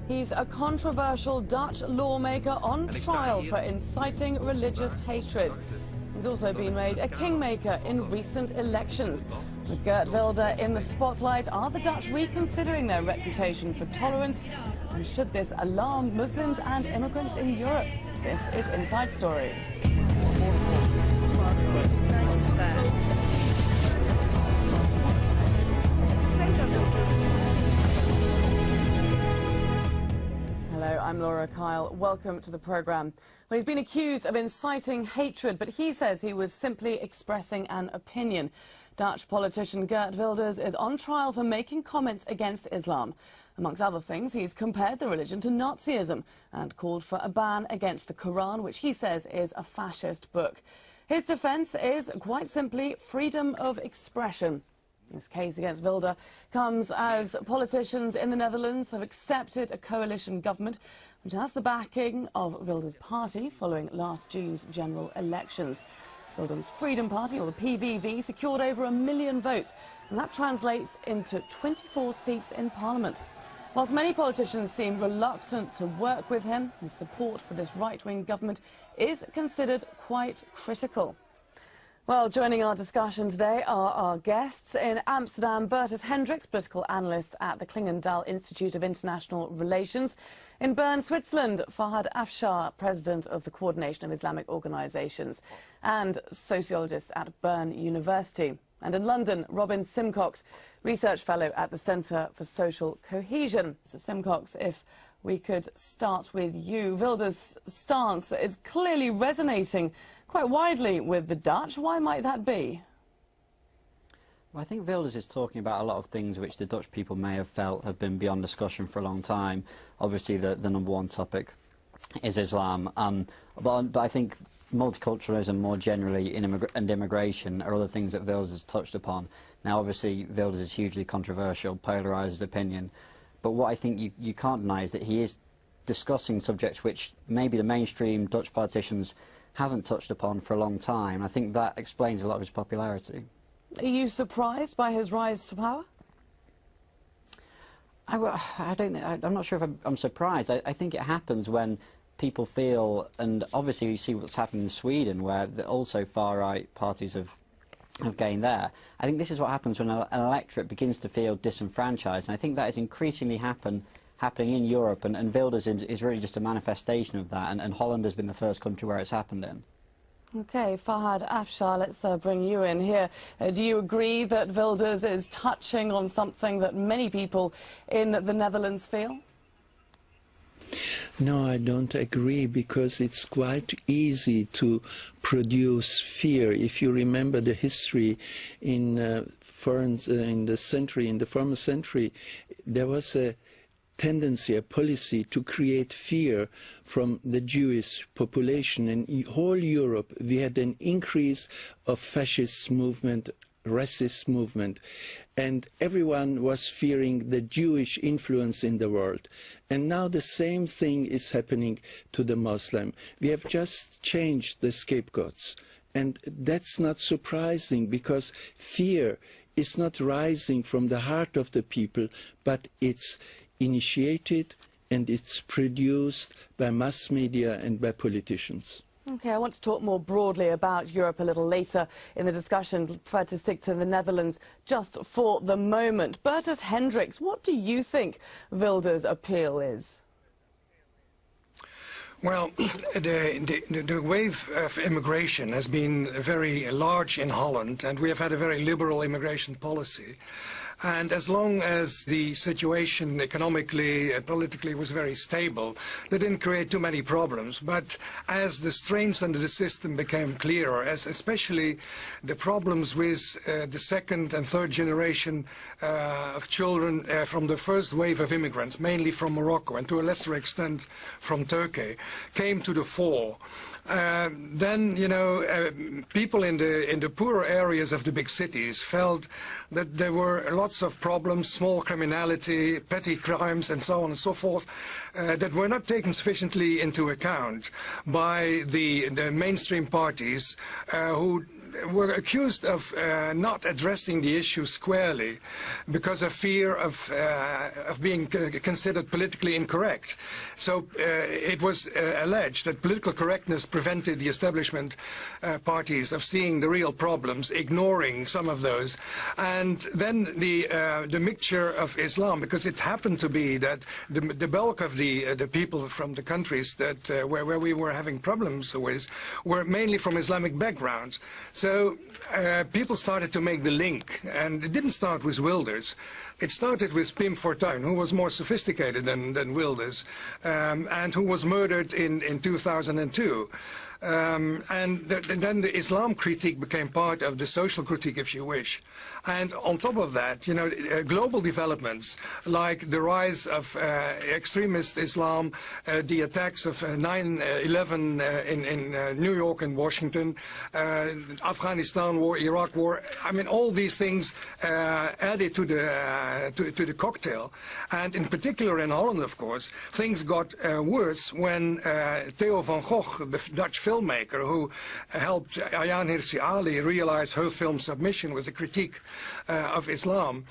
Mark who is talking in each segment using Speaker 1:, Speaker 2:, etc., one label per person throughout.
Speaker 1: He's a controversial Dutch lawmaker on trial for inciting religious hatred. He's also been made a kingmaker in recent elections. With Geert Wilders in the spotlight, are the Dutch reconsidering their reputation for tolerance? And should this alarm Muslims and immigrants in Europe? This is Inside Story. Hello, I'm Laura Kyle. Welcome to the programme. Well, he's been accused of inciting hatred, but he says he was simply expressing an opinion. Dutch politician Geert Wilders is on trial for making comments against Islam. Amongst other things, he's compared the religion to Nazism and called for a ban against the Quran, which he says is a fascist book. His defence is, quite simply, freedom of expression. This case against Wilders comes as politicians in the Netherlands have accepted a coalition government which has the backing of Wilders' party following last June's general elections. Wilders' Freedom Party, or the PVV, secured over 1 million votes, and that translates into 24 seats in Parliament. Whilst many politicians seem reluctant to work with him, his support for this right-wing government is considered quite critical. Well, joining our discussion today are our guests. In Amsterdam, Bertus Hendricks, political analyst at the Klingendahl Institute of International Relations. In Bern, Switzerland, Fahad Afshar, president of the Coordination of Islamic Organisations and sociologist at Bern University. And in London, Robin Simcox, research fellow at the Centre for Social Cohesion. So, Simcox, if we could start with you. Wilders' stance is clearly resonating quite widely with the Dutch. Why might that be?
Speaker 2: Well, I think Wilders is talking about a lot of things which the Dutch people may have felt have been beyond discussion for a long time. Obviously, the number one topic is Islam. But I think multiculturalism more generally and immigration are other things that Wilders has touched upon. Now, obviously, Wilders is hugely controversial, polarises opinion. But what I think you can't deny is that he is discussing subjects which maybe the mainstream Dutch politicians haven't touched upon for a long time. I think that explains a lot of his popularity.
Speaker 1: Are you surprised by his rise to power?
Speaker 2: I'm not sure if I'm surprised. I think it happens when people feel, and obviously you see what's happened in Sweden, where also far-right parties have gained there. I think this is what happens when an electorate begins to feel disenfranchised, and I think that is increasingly happening in Europe, and Wilders is really just a manifestation of that, and Holland has been the first country where it's happened in.
Speaker 1: OK, Fahad Afshar, let's bring you in here. Do you agree that Wilders is touching on something that many people in the Netherlands feel?
Speaker 3: No, I don't agree, because it's quite easy to produce fear. If you remember the history in the former century, there was a tendency, a policy to create fear from the Jewish population. In whole Europe, we had an increase of fascist movement, racist movement, and everyone was fearing the Jewish influence in the world. And now the same thing is happening to the Muslim. We have just changed the scapegoats, and that's not surprising, because fear is not rising from the heart of the people, but it's initiated and it's produced by mass media and by politicians.
Speaker 1: OK, I want to talk more broadly about Europe a little later in the discussion. Prefer to stick to the Netherlands just for the moment. Bertus Hendricks, what do you think Wilders' appeal is?
Speaker 4: Well, the wave of immigration has been very large in Holland, and we have had a very liberal immigration policy. And as long as the situation economically and politically was very stable, they didn't create too many problems. But as the strains under the system became clearer, as especially the problems with the second and third generation of children from the first wave of immigrants, mainly from Morocco and to a lesser extent from Turkey, came to the fore, then, you know, people in the poorer areas of the big cities felt that there were lots of problems, small criminality, petty crimes, and so on and so forth, that were not taken sufficiently into account by the mainstream parties who were accused of not addressing the issue squarely because of fear of being considered politically incorrect. So it was alleged that political correctness prevented the establishment parties of seeing the real problems, ignoring some of those. And then the mixture of Islam, because it happened to be that the bulk of the people from the countries that where we were having problems with were mainly from Islamic backgrounds. So people started to make the link, and it didn't start with Wilders. It started with Pim Fortuyn, who was more sophisticated than Wilders, and who was murdered in 2002. And then the Islam critique became part of the social critique, if you wish. And on top of that, you know, global developments like the rise of extremist Islam, the attacks of 9/11 in New York and Washington, Afghanistan war, Iraq war. I mean, all these things added to the cocktail. And in particular in Holland, of course, things got worse when Theo van Gogh, the Dutch filmmaker who helped Ayaan Hirsi Ali realize her film Submission was a critique of Islam,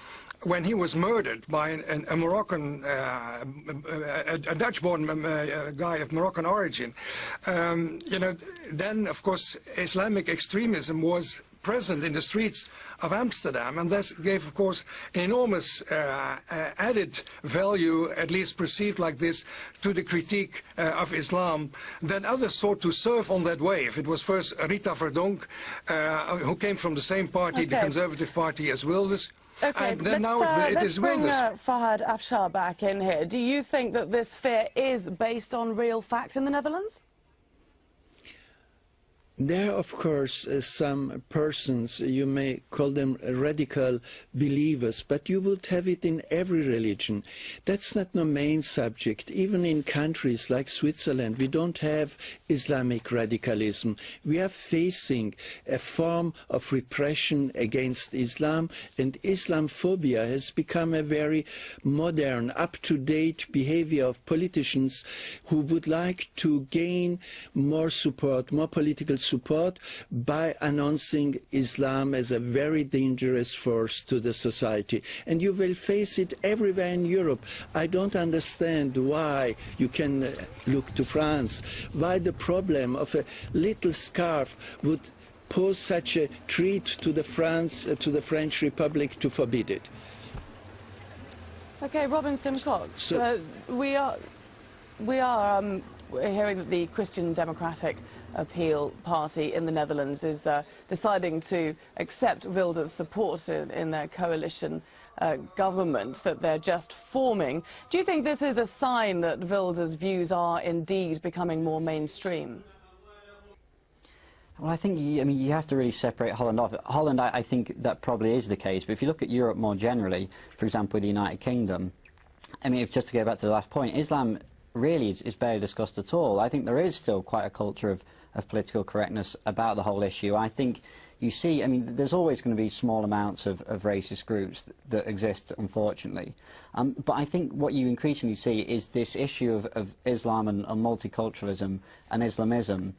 Speaker 4: when he was murdered by a Moroccan, a Dutch-born guy of Moroccan origin. You know, then of course Islamic extremism was present in the streets of Amsterdam, and this gave, of course, an enormous added value, at least perceived like this, to the critique of Islam. Then others sought to surf on that wave. It was first Rita Verdonk, who came from the same party, the Conservative Party, as Wilders.
Speaker 1: Okay,
Speaker 4: And then let's bring
Speaker 1: Fahad Afshar back in here. Do you think that this fear is based on real fact in the Netherlands?
Speaker 3: There are, of course, some persons, you may call them radical believers, but you would have it in every religion. That's not the main subject. Even in countries like Switzerland, we don't have Islamic radicalism. We are facing a form of repression against Islam, and Islamophobia has become a very modern, up-to-date behavior of politicians who would like to gain more support, more political support by announcing Islam as a very dangerous force to the society. And you will face it everywhere in Europe. I don't understand why you can look to France, why the problem of a little scarf would pose such a threat to the French Republic to forbid it.
Speaker 1: Okay, Robin Simcox,
Speaker 3: So,
Speaker 1: we are hearing that the Christian Democratic Appeal Party in the Netherlands is deciding to accept Wilders' support in their coalition government that they're just forming. Do you think this is a sign that Wilders' views are indeed becoming more mainstream?
Speaker 2: Well, I think you have to really separate Holland off. Holland, I think that probably is the case. But if you look at Europe more generally, for example, with the United Kingdom, I mean, just to go back to the last point, Islam really is barely discussed at all. I think there is still quite a culture of political correctness about the whole issue. I think you see, I mean, there's always going to be small amounts of racist groups that exist, unfortunately. But I think what you increasingly see is this issue of Islam and multiculturalism and Islamism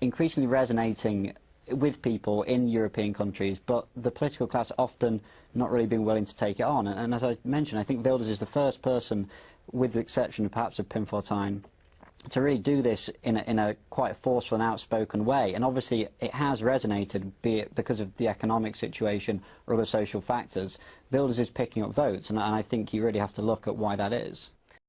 Speaker 2: increasingly resonating with people in European countries, but the political class often not really being willing to take it on. And as I mentioned, I think Wilders is the first person, with the exception perhaps of Pim Fortuyn, to really do this in a quite forceful and outspoken way. And obviously it has resonated, be it because of the economic situation or other social factors. Wilders is picking up votes, and I think you really have to look at why that is.